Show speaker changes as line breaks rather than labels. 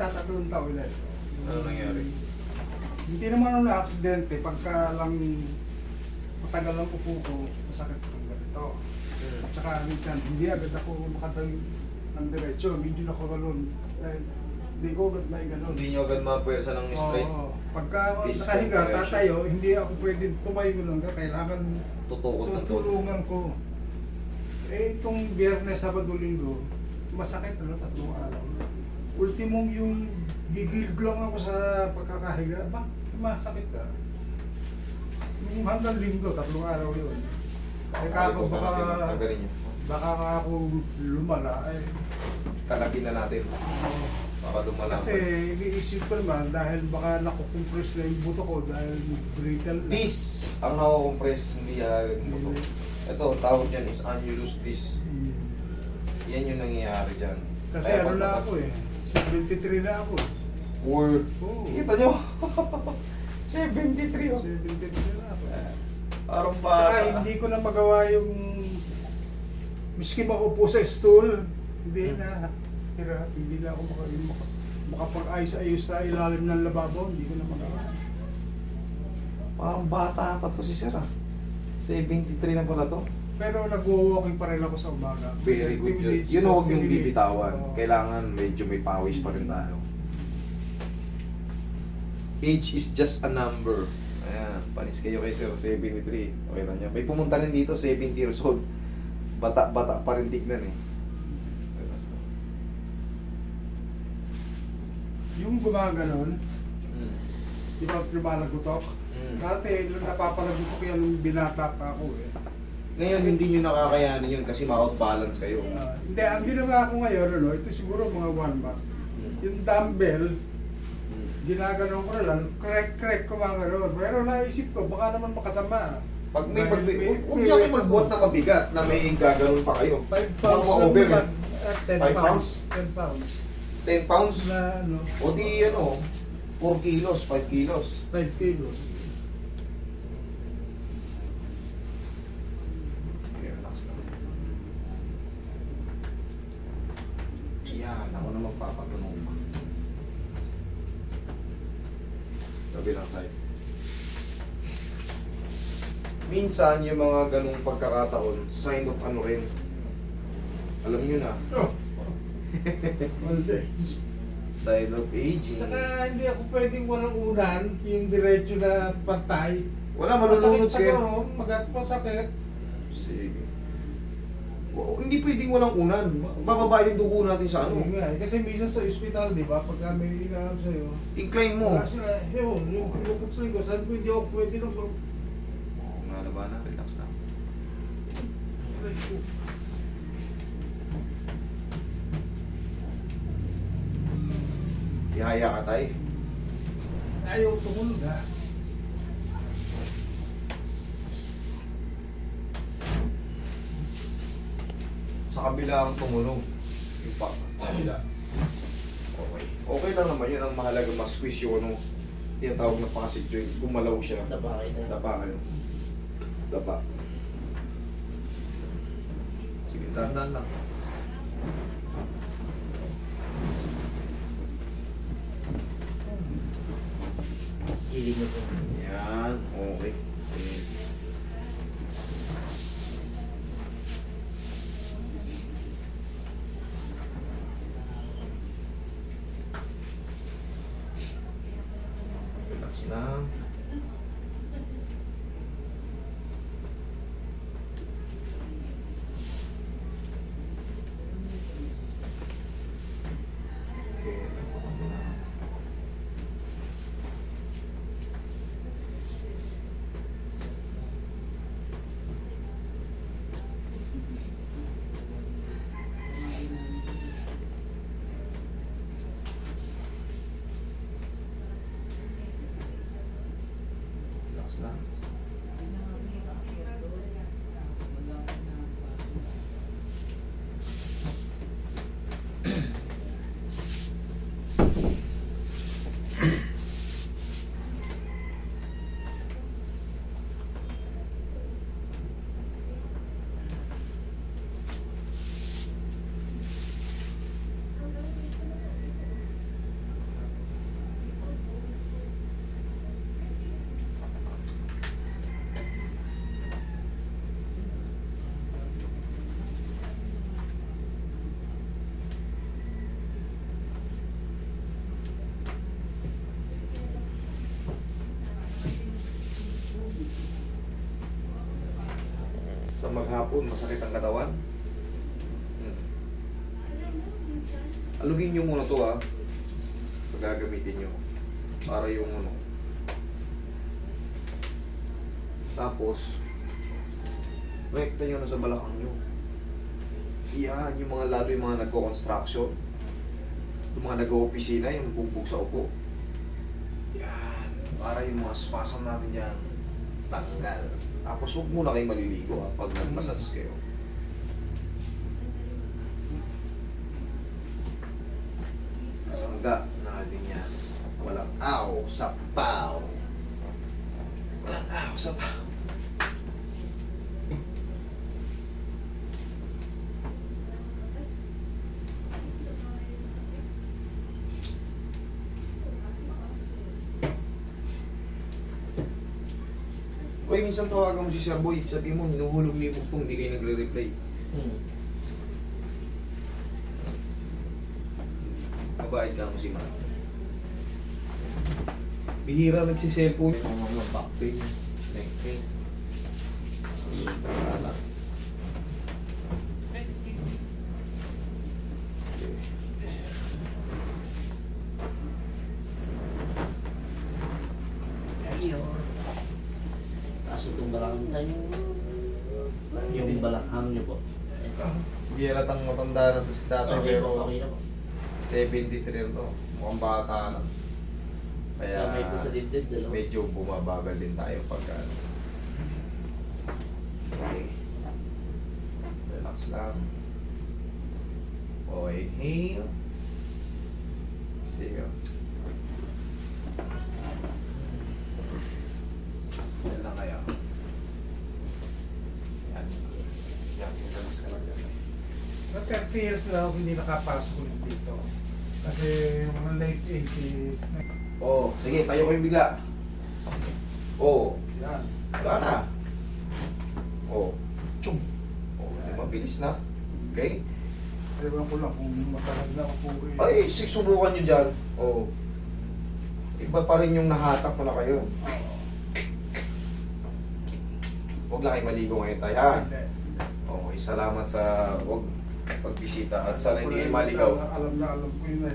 magtatatlong taon na ito.
Ano nangyari?
Hindi naman ako na-aksidente. Pagka lang matagal lang upo ko, masakit itong ganito.
Hmm.
Tsaka minsan, hindi agad ako makatayo ng diretsyo. Medyo nakagalon. Hindi ko agad may ganon.
Hindi nyo agad mapwersa ng straight.
Oo. Pagka ako
This
nakahiga,
compression.
tatayo, hindi ako pwedeng tumayo lang. Kailangan
Tutukot ng todo.
tutulungan ko. Eh, itong Biyernes, Sabado, Linggo, masakit 3 araw. Ultimong yung gigilg lang ako sa pagkakahiga, masakit ka. Yung hanggang Linggo, 3 araw yun. Eh, kako baka,
Tanggalin nyo.
baka ako lumala, eh.
Kalapin na natin. Baka lumala.
Kasi iniisip ko naman, dahil baka nakukompress na yung buto ko dahil brittle.
This ang nako-compress, hindi yung buto. Ito, tawag yan is annulus disc. Yan yung nangyayari dyan.
Kasi
Kaya
ano
pag
na
mata-
ako eh, 73 na ako.
Or,
Oo.
kita nyo? 73 oh.
73 na ako.
Parang
Tsaka
bata.
hindi ko na magawa yung miski makupo sa stool, hindi na. Hindi na ako makapag-ayos-ayos sa ilalim ng lababo, hindi ko na magawa.
Parang bata pa to si Sir ah. 73 na pala to.
Pero nag-walking pa rin ako sa umaga.
Very good
30
yun.
minutes,
Yun huwag
40
yung
minutes.
bibitawan.
Oo.
Kailangan medyo may pawis pa rin tayo. Age is just a number. Ayan, panis kayo kay Sir, 73. Okay na niya. May pumunta rin dito, 70 years old. Bata-bata pa rin tignan eh. Okay, basta.
Yung gumaganon,
Mm.
di ba lumalagutok?
Mm.
Dati, nung napapalagutok ko yan nung binata pa ako eh.
Ngayon, hindi nyo nakakayanin yun kasi ma-outbalance kayo.
Hindi, ang ginawa ko ngayon, ano, ito siguro mga 1 month.
Mm.
Yung dumbbell,
Mm.
ginaganon ko na lang, crack ko mga gano'n. Pero naisip ko, baka naman makasama.
Pag may
Dahil
huwag niyo kayo magbuhat na mabigat na may gagawin pa kayo.
5 pounds
Baka
lang
over
naman.
eh.
10
5
pounds. 10 pounds.
10 pounds?
Na ano,
O di ano, 4 kilos, 5 kilos.
5 kilos.
Okay, relax na. Yan, ako na magpapatunong pa. Kabilang side. Minsan, yung mga ganung pagkakataon, sign of ano rin. Alam nyo na,
Oh. Hindi.
sign of aging.
Tsaka hindi ako pwedeng walang unan, yung diretso na pantay.
Wala,
Masakit
malulunod
sa
kayo.
karoon, masakit.
Sige. Hindi pwedeng walang unan. Bababa yung dugo natin sa ano.
Yun nga eh. Kasi minsan sa ospital, di ba, pagka may inaam sa'yo,
Incline mo.
wala sila, yung pinukuksling ko, sabi ko hindi ako pwede nung
Nalabanan, relax na. Ihaya ka tayo.
ayaw tumunog ha.
Sa kabila ang tumunog. Yung pa, kabila. Okay. Okay lang naman yun. Ang mahalaga mas-squish yung ano. Tinatawag na passage joint. Gumalaw siya.
Daba kayo.
Dapa kayo. Dapa. Sige, dahan lang.
Hilig mo po.
Yan. Okay. Okay. Relax lang. Okay. Relax lang. maghapon, masakit ang katawan. Alugin nyo muna to ha. Pag gagamitin nyo. Para yung ano. Tapos, rekta nyo na sa balakang nyo. Yan, yung mga lalo yung mga nagko-construction. Yung mga nag-opisina, yung bugbog sa upo. Yan. Para yung mga spasm natin dyan. Tanggal. Tapos huwag muna kayo maliligo ha, pag nag-massage kayo. Kasangga natin yan. Walang aw sa paw. Walang aw sa paw. Uy, minsan tawagan mo si Sir Boy. Sabi mo, hinuhulog niyo yung bukong, hindi kayo nagre-reply. Mabait ka mo si Master. Bihira nagsiselfone. Mga back pain, neck pain. Wala.
Ayun. Kaso itong balakang tayo, yung balakang niyo po. Ito.
Hindi halatang matanda na to si tatay,
Okay
pero
po, okay na po.
73 to. Mukhang bata na. Kaya
Kamay ko sa dibdib, dalawa.
medyo bumabagal din tayo pagka ano. Okay. Relax lang. O, inhale. Sige. Yan lang kaya. Yan. Yan, relax ka lang dyan.
Na 30 years na ako hindi nakapasok ulit dito. Kasi yung mga late 80s,
Oh, sige, tayo kayo bigla. Oh,
yan.
wala na. Oh, tsum. Oh, mabilis na. Okay?
Ewan ko lang kung matagal na ako po eh.
Ay, subukan nyo dyan. Oh. Iba pa rin yung nahatak ko na kayo.
Oo.
Huwag lang kayo maligo ngayon tayo, ha?
Hindi.
Okay, salamat sa pagbisita at sana hindi kayo maligaw.
Alam na alam ko yun eh.